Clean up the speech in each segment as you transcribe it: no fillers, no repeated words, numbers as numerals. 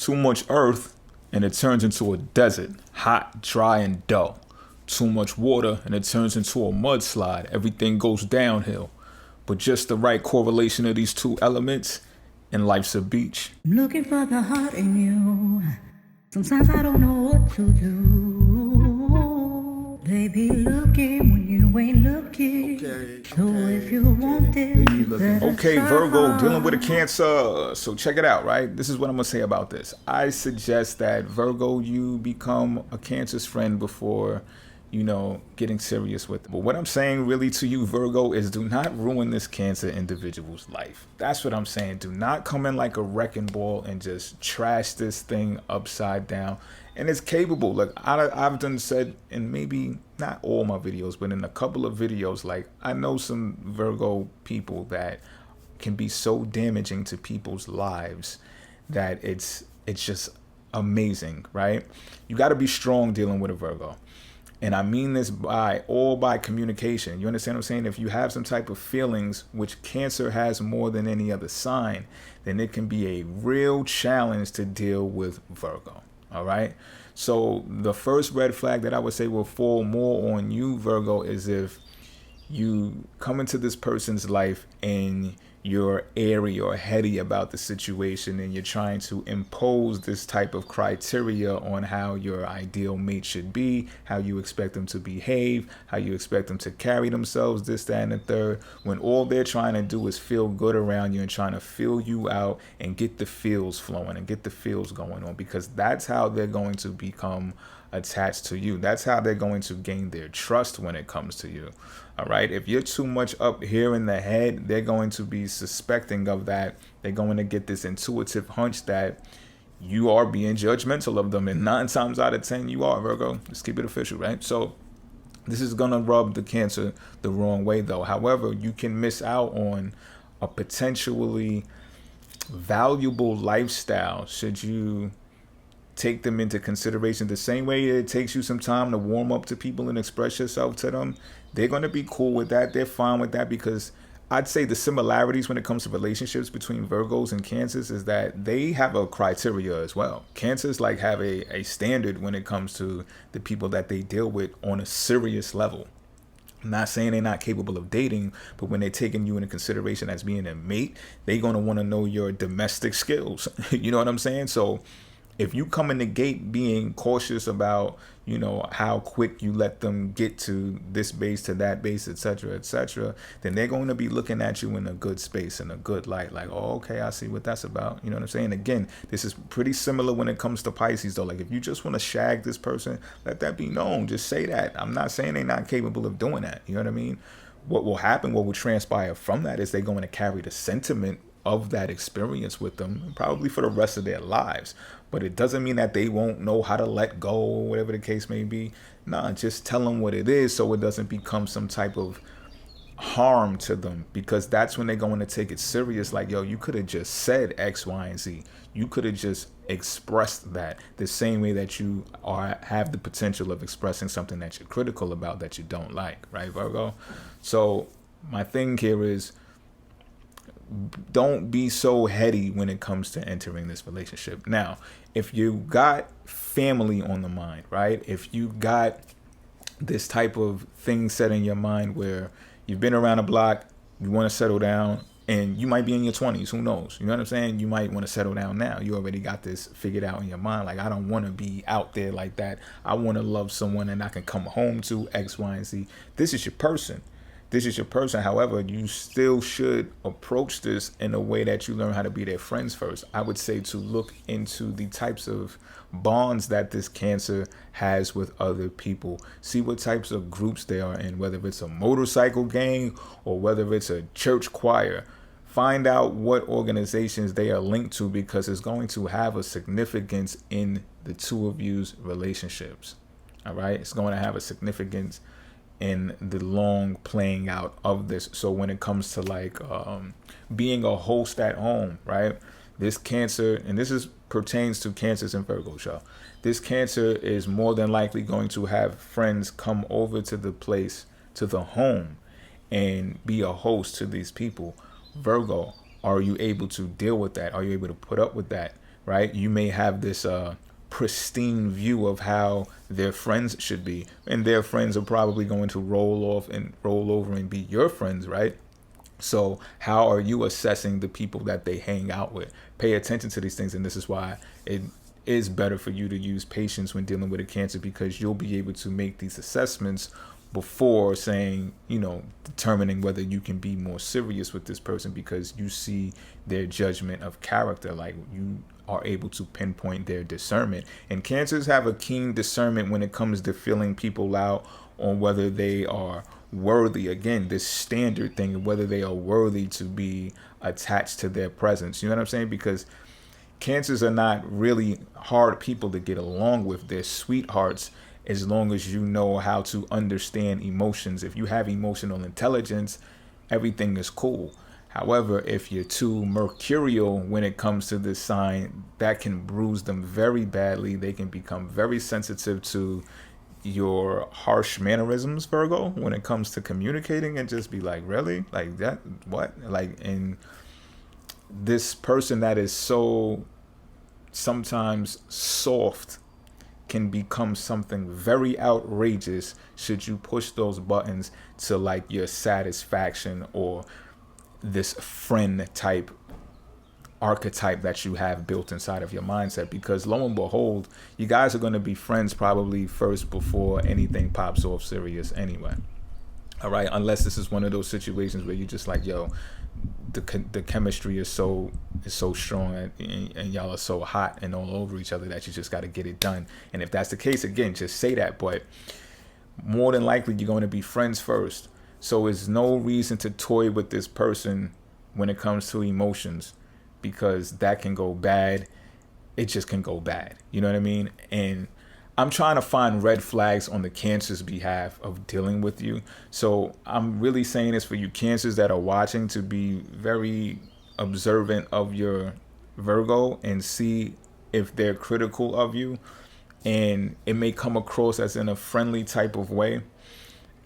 Too much earth and it turns into a desert, hot, dry, and dull. Too much water and it turns into a mudslide. Everything goes downhill. But just the right correlation of these two elements, and life's a beach. I'm looking for the heart in you. Sometimes I don't know what to do. Baby, looking when you ain't looking. So if you want it, you better Okay, try. Virgo, dealing with a Cancer. So check it out, right? This is what I'm going to say about this. I suggest that, Virgo, you become a Cancer's friend before, getting serious with them. But what I'm saying really to you, Virgo, is do not ruin this Cancer individual's life. That's what I'm saying. Do not come in like a wrecking ball and just trash this thing upside down. And it's capable. Like I've done said in maybe not all my videos, but in a couple of videos, like I know some Virgo people that can be so damaging to people's lives that it's just amazing, right? You got to be strong dealing with a Virgo. And I mean this by communication. You understand what I'm saying? If you have some type of feelings, which Cancer has more than any other sign, then it can be a real challenge to deal with Virgo. All right. So the first red flag that I would say will fall more on you, Virgo, is if you come into this person's life and you're airy or heady about the situation and you're trying to impose this type of criteria on how your ideal mate should be, how you expect them to behave, how you expect them to carry themselves, this, that, and the third, when all they're trying to do is feel good around you and trying to fill you out and get the feels flowing and get the feels going on, because that's how they're going to become attached to you. That's how they're going to gain their trust when it comes to you. All right. If you're too much up here in the head, they're going to be suspecting of that. They're going to get this intuitive hunch that you are being judgmental of them. And 9 times out of 10, you are, Virgo. Let's keep it official, right? So this is going to rub the Cancer the wrong way, though. However, you can miss out on a potentially valuable lifestyle should you take them into consideration. The same way it takes you some time to warm up to people and express yourself to them, they're going to be cool with that. They're fine with that, because I'd say the similarities when it comes to relationships between Virgos and Cancers is that they have a criteria as well. Cancers like have a standard when it comes to the people that they deal with on a serious level. I'm not saying they're not capable of dating, but when they're taking you into consideration as being a mate, they're going to want to know your domestic skills. You know what I'm saying? So if you come in the gate being cautious about, how quick you let them get to this base, to that base, etc., then they're going to be looking at you in a good space, in a good light. Like, oh, okay, I see what that's about. You know what I'm saying? Again, this is pretty similar when it comes to Pisces, though. Like, if you just want to shag this person, let that be known. Just say that. I'm not saying they're not capable of doing that. You know what I mean? What will happen, what will transpire from that is they're going to carry the sentiment of that experience with them, probably for the rest of their lives. But it doesn't mean that they won't know how to let go, or whatever the case may be. Nah, just tell them what it is so it doesn't become some type of harm to them, because that's when they're going to take it serious. Like, yo, you could have just said X, Y, and Z. You could have just expressed that the same way that you have the potential of expressing something that you're critical about, that you don't like, right, Virgo? So my thing here is, don't be so heady when it comes to entering this relationship. Now, if you got family on the mind, right? If you got this type of thing set in your mind where you've been around the block, you want to settle down, and you might be in your 20s, who knows? You know what I'm saying? You might want to settle down now. You already got this figured out in your mind. Like, I don't want to be out there like that. I want to love someone and I can come home to X, Y, and Z. This is your person. This is your person. However, you still should approach this in a way that you learn how to be their friends first. I would say to look into the types of bonds that this Cancer has with other people. See what types of groups they are in, whether it's a motorcycle gang or whether it's a church choir. Find out what organizations they are linked to, because it's going to have a significance in the two of you's relationships. All right? It's going to have a significance in the long playing out of this. So when it comes to like being a host at home, right? This Cancer, and this is pertains to Cancers and Virgos, y'all. This Cancer is more than likely going to have friends come over to the place, to the home, and be a host to these people. Virgo, are you able to deal with that? Are you able to put up with that? right? You may have this pristine view of how their friends should be, and their friends are probably going to roll off and roll over and be your friends, right? So how are you assessing the people that they hang out with? Pay attention to these things, and this is why it is better for you to use patience when dealing with a Cancer, because you'll be able to make these assessments before saying, determining whether you can be more serious with this person, because you see their judgment of character. Like, you are able to pinpoint their discernment. And Cancers have a keen discernment when it comes to feeling people out on whether they are worthy. Again, this standard thing of whether they are worthy to be attached to their presence. You know what I'm saying? Because Cancers are not really hard people to get along with. They're sweethearts as long as you know how to understand emotions. If you have emotional intelligence, everything is cool. However, if you're too mercurial when it comes to this sign, that can bruise them very badly. They can become very sensitive to your harsh mannerisms, Virgo, when it comes to communicating, and just be like, really? Like that? What? Like, and this person that is so sometimes soft can become something very outrageous should you push those buttons to like your satisfaction or this friend type archetype that you have built inside of your mindset. Because lo and behold, you guys are going to be friends probably first before anything pops off serious anyway. All right, unless this is one of those situations where you're just like, yo, the chemistry is so strong, and y'all are so hot and all over each other that you just got to get it done. And if that's the case, again, just say that. But more than likely, you're going to be friends first. So there's no reason to toy with this person when it comes to emotions, because that can go bad. It just can go bad. You know what I mean? And I'm trying to find red flags on the Cancer's behalf of dealing with you. So I'm really saying this for you Cancers that are watching, to be very observant of your Virgo and see if they're critical of you. And it may come across as in a friendly type of way.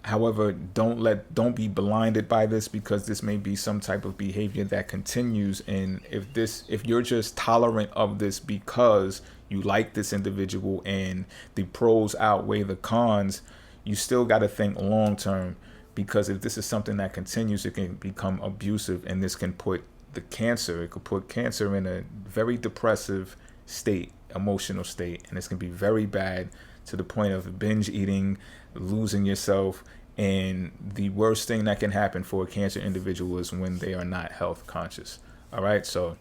However, don't be blinded by this, because this may be some type of behavior that continues. And if you're just tolerant of this because you like this individual and the pros outweigh the cons, you still got to think long term, because if this is something that continues, it can become abusive, and this can put it could put Cancer in a very depressive state, emotional state, and it's going to be very bad, to the point of binge eating, losing yourself. And the worst thing that can happen for a Cancer individual is when they are not health conscious. All right, so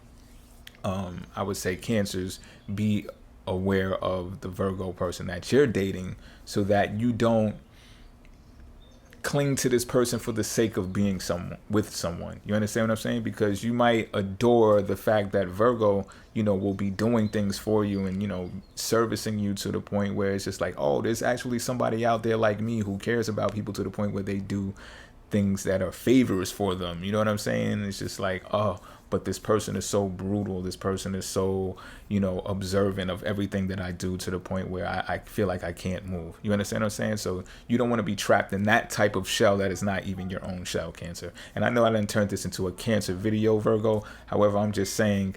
I would say Cancers, be aware of the Virgo person that you're dating, so that you don't cling to this person for the sake of being with someone. You understand what I'm saying? Because you might adore the fact that Virgo, will be doing things for you and, servicing you to the point where it's just like, oh, there's actually somebody out there like me who cares about people, to the point where they do things that are favors for them. You know what I'm saying? It's just like, oh, but this person is so brutal. This person is so, observant of everything that I do, to the point where I feel like I can't move. You understand what I'm saying? So you don't want to be trapped in that type of shell that is not even your own shell, Cancer. And I know I didn't turn this into a Cancer video, Virgo. However, I'm just saying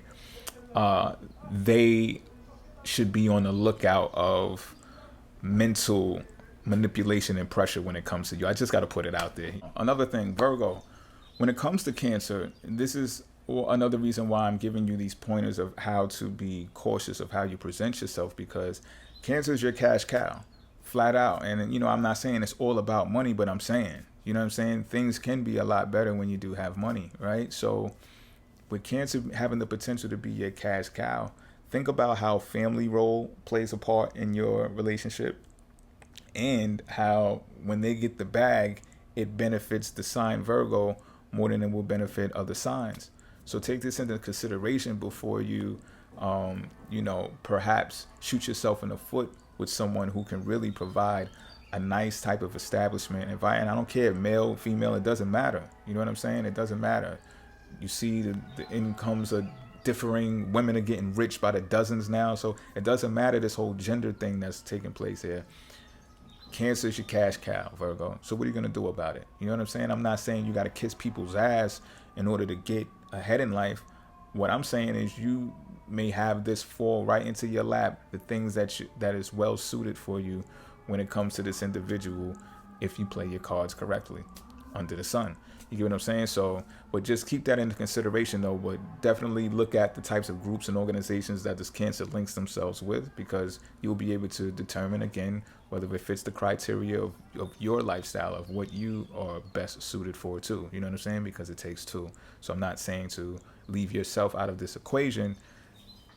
they should be on the lookout of mental manipulation and pressure when it comes to you. I just got to put it out there. Another thing, Virgo, when it comes to Cancer, this is another reason why I'm giving you these pointers of how to be cautious of how you present yourself, because Cancer is your cash cow, flat out. And, I'm not saying it's all about money, but I'm saying, things can be a lot better when you do have money, right? So with Cancer having the potential to be your cash cow, think about how family role plays a part in your relationship, and how when they get the bag, it benefits the sign Virgo more than it will benefit other signs. So take this into consideration before you, perhaps shoot yourself in the foot with someone who can really provide a nice type of establishment. And I don't care, male, female, it doesn't matter. You know what I'm saying? It doesn't matter. You see the incomes are differing. Women are getting rich by the dozens now. So it doesn't matter, this whole gender thing that's taking place here. Cancer is your cash cow, Virgo. So what are you going to do about it? You know what I'm saying? I'm not saying you got to kiss people's ass in order to get ahead in life. What I'm saying is you may have this fall right into your lap, the things that is well suited for you when it comes to this individual, if you play your cards correctly under the sun. You get what I'm saying? So, but just keep that into consideration though. But definitely look at the types of groups and organizations that this Cancer links themselves with, because you'll be able to determine again whether it fits the criteria of your lifestyle, of what you are best suited for too. You know what I'm saying? Because it takes two. So I'm not saying to leave yourself out of this equation,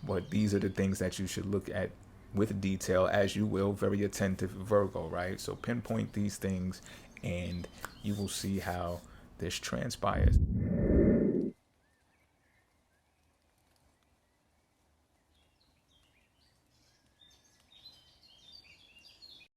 but these are the things that you should look at with detail, as you will, very attentive Virgo, right? So pinpoint these things and you will see how this transpires.